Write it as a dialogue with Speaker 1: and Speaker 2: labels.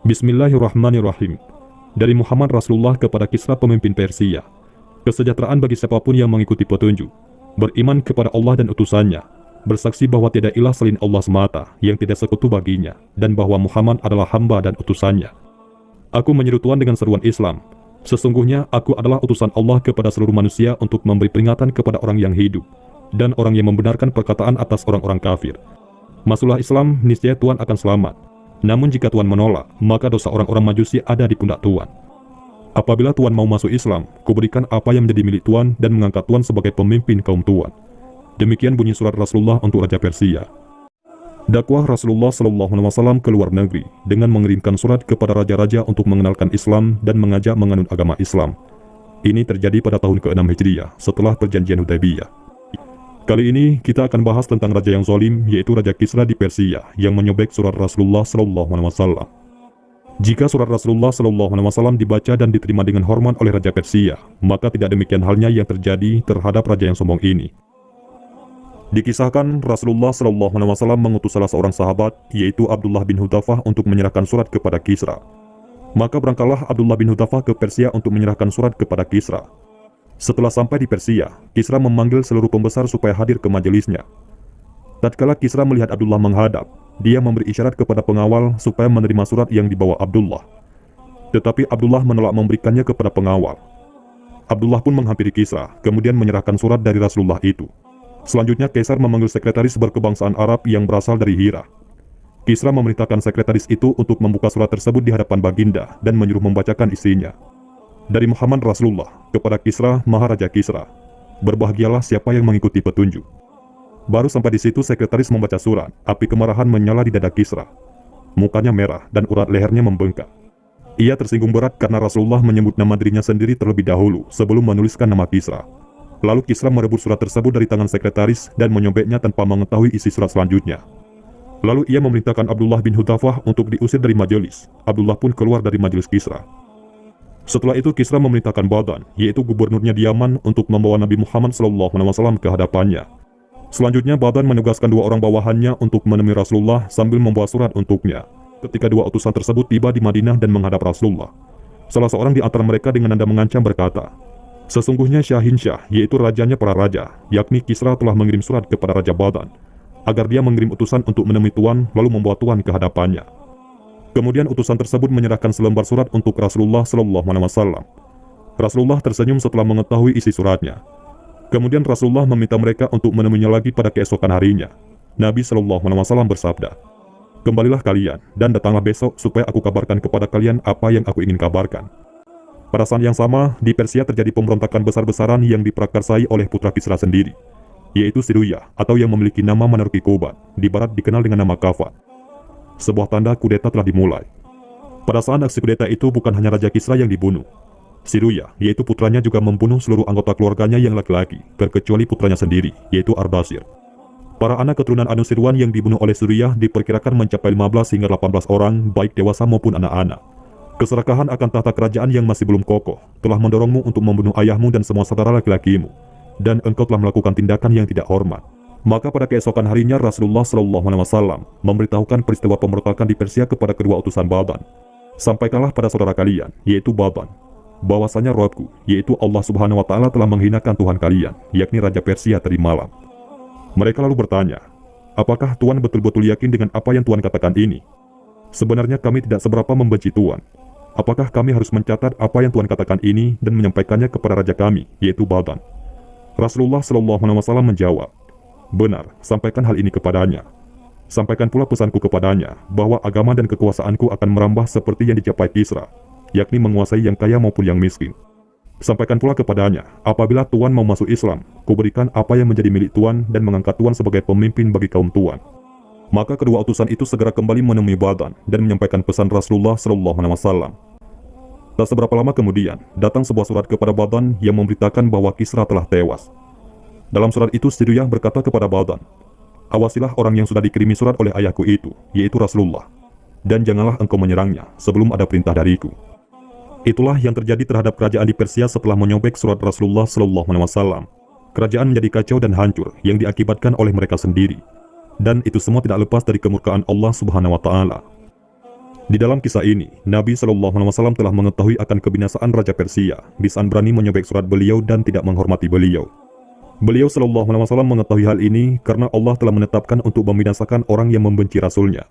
Speaker 1: Bismillahirrahmanirrahim. Dari Muhammad Rasulullah kepada Kisra pemimpin Persia. Kesejahteraan bagi siapapun yang mengikuti petunjuk, beriman kepada Allah dan utusannya, bersaksi bahwa tiada ilah selain Allah semata yang tidak sekutu baginya, dan bahwa Muhammad adalah hamba dan utusannya. Aku menyeru Tuhan dengan seruan Islam. Sesungguhnya aku adalah utusan Allah kepada seluruh manusia untuk memberi peringatan kepada orang yang hidup, dan orang yang membenarkan perkataan atas orang-orang kafir. Masuklah Islam, niscaya Tuhan akan selamat. Namun jika Tuhan menolak, maka dosa orang-orang Majusi ada di pundak Tuhan. Apabila Tuhan mau masuk Islam, kuberikan apa yang menjadi milik Tuhan dan mengangkat Tuhan sebagai pemimpin kaum Tuhan. Demikian bunyi surat Rasulullah untuk Raja Persia. Dakwah Rasulullah SAW ke luar negeri dengan mengirimkan surat kepada raja-raja untuk mengenalkan Islam dan mengajak menganut agama Islam. Ini terjadi pada tahun ke-6 Hijriah setelah perjanjian Hudaybiyah. Kali ini kita akan bahas tentang raja yang zalim, yaitu Raja Kisra di Persia yang menyobek surat Rasulullah SAW. Jika surat Rasulullah SAW dibaca dan diterima dengan hormat oleh Raja Persia, maka tidak demikian halnya yang terjadi terhadap raja yang sombong ini. Dikisahkan Rasulullah SAW mengutus salah seorang sahabat, yaitu Abdullah bin Hudhafah untuk menyerahkan surat kepada Kisra. Maka berangkatlah Abdullah bin Hudhafah ke Persia untuk menyerahkan surat kepada Kisra. Setelah sampai di Persia, Kisra memanggil seluruh pembesar supaya hadir ke majelisnya. Tatkala Kisra melihat Abdullah menghadap, dia memberi isyarat kepada pengawal supaya menerima surat yang dibawa Abdullah. Tetapi Abdullah menolak memberikannya kepada pengawal. Abdullah pun menghampiri Kisra, kemudian menyerahkan surat dari Rasulullah itu. Selanjutnya Kaisar memanggil sekretaris berkebangsaan Arab yang berasal dari Hira. Kisra memerintahkan sekretaris itu untuk membuka surat tersebut di hadapan Baginda dan menyuruh membacakan isinya. Dari Muhammad Rasulullah kepada Kisra, Maharaja Kisra. Berbahagialah siapa yang mengikuti petunjuk. Baru sampai di situ sekretaris membaca surat, api kemarahan menyala di dada Kisra. Mukanya merah dan urat lehernya membengkak. Ia tersinggung berat karena Rasulullah menyebut nama dirinya sendiri terlebih dahulu sebelum menuliskan nama Kisra. Lalu Kisra merebut surat tersebut dari tangan sekretaris dan menyobeknya tanpa mengetahui isi surat selanjutnya. Lalu ia memerintahkan Abdullah bin Hudhafah untuk diusir dari majelis. Abdullah pun keluar dari majelis Kisra. Setelah itu Kisra memerintahkan Badan, yaitu gubernurnya di Yaman, untuk membawa Nabi Muhammad SAW ke hadapannya. Selanjutnya Badan menugaskan dua orang bawahannya untuk menemui Rasulullah sambil membawa surat untuknya. Ketika dua utusan tersebut tiba di Madinah dan menghadap Rasulullah, salah seorang di antara mereka dengan nada mengancam berkata, "Sesungguhnya Syahinsyah, yaitu rajanya para raja, yakni Kisra telah mengirim surat kepada Raja Badan, agar dia mengirim utusan untuk menemui Tuan lalu membawa Tuan ke hadapannya." Kemudian utusan tersebut menyerahkan selembar surat untuk Rasulullah SAW. Rasulullah tersenyum setelah mengetahui isi suratnya. Kemudian Rasulullah meminta mereka untuk menemuinya lagi pada keesokan harinya. Nabi SAW bersabda, "Kembalilah kalian dan datanglah besok supaya aku kabarkan kepada kalian apa yang aku ingin kabarkan." Pada saat yang sama, di Persia terjadi pemberontakan besar-besaran yang diprakarsai oleh putra Kisra sendiri, yaitu Siruyah atau yang memiliki nama Manarki Kobat, di barat dikenal dengan nama Kafat. Sebuah tanda kudeta telah dimulai. Pada saat aksi kudeta itu bukan hanya Raja Kisra yang dibunuh. Siruyah, yaitu putranya, juga membunuh seluruh anggota keluarganya yang laki-laki, terkecuali putranya sendiri, yaitu Ardashir. Para anak keturunan Anusirwan yang dibunuh oleh Siruyah diperkirakan mencapai 15 hingga 18 orang, baik dewasa maupun anak-anak. Keserakahan akan tahta kerajaan yang masih belum kokoh telah mendorongmu untuk membunuh ayahmu dan semua saudara laki-lakimu, dan engkau telah melakukan tindakan yang tidak hormat. Maka pada keesokan harinya Rasulullah SAW memberitahukan peristiwa pemberontakan di Persia kepada kedua utusan Badan. "Sampaikanlah pada saudara kalian, yaitu Badan, bahwasanya Rabbku, yaitu Allah Subhanahu wa Ta'ala, telah menghinakan Tuhan kalian, yakni Raja Persia tadi malam." Mereka lalu bertanya, "Apakah Tuhan betul-betul yakin dengan apa yang Tuhan katakan ini? Sebenarnya kami tidak seberapa membenci Tuhan. Apakah kami harus mencatat apa yang Tuhan katakan ini dan menyampaikannya kepada raja kami, yaitu Badan?" Rasulullah SAW menjawab, "Benar, sampaikan hal ini kepadanya. Sampaikan pula pesanku kepadanya, bahwa agama dan kekuasaanku akan merambah seperti yang dicapai Kisra, yakni menguasai yang kaya maupun yang miskin. Sampaikan pula kepadanya, apabila Tuan mau masuk Islam, kuberikan apa yang menjadi milik Tuan dan mengangkat Tuan sebagai pemimpin bagi kaum Tuan." Maka kedua utusan itu segera kembali menemui Badan dan menyampaikan pesan Rasulullah SAW. Tak seberapa lama kemudian, datang sebuah surat kepada Badan yang memberitakan bahwa Kisra telah tewas. Dalam surat itu Siruyah berkata kepada Badan, "Awasilah orang yang sudah dikirimi surat oleh ayahku itu, yaitu Rasulullah, dan janganlah engkau menyerangnya sebelum ada perintah dariku." Itulah yang terjadi terhadap kerajaan di Persia setelah menyobek surat Rasulullah SAW. Kerajaan menjadi kacau dan hancur yang diakibatkan oleh mereka sendiri. Dan itu semua tidak lepas dari kemurkaan Allah Subhanahu wa Ta'ala. Di dalam kisah ini, Nabi SAW telah mengetahui akan kebinasaan Raja Persia, Bisan berani menyobek surat beliau dan tidak menghormati beliau. Beliau SAW mengetahui hal ini karena Allah telah menetapkan untuk membinasakan orang yang membenci Rasulnya.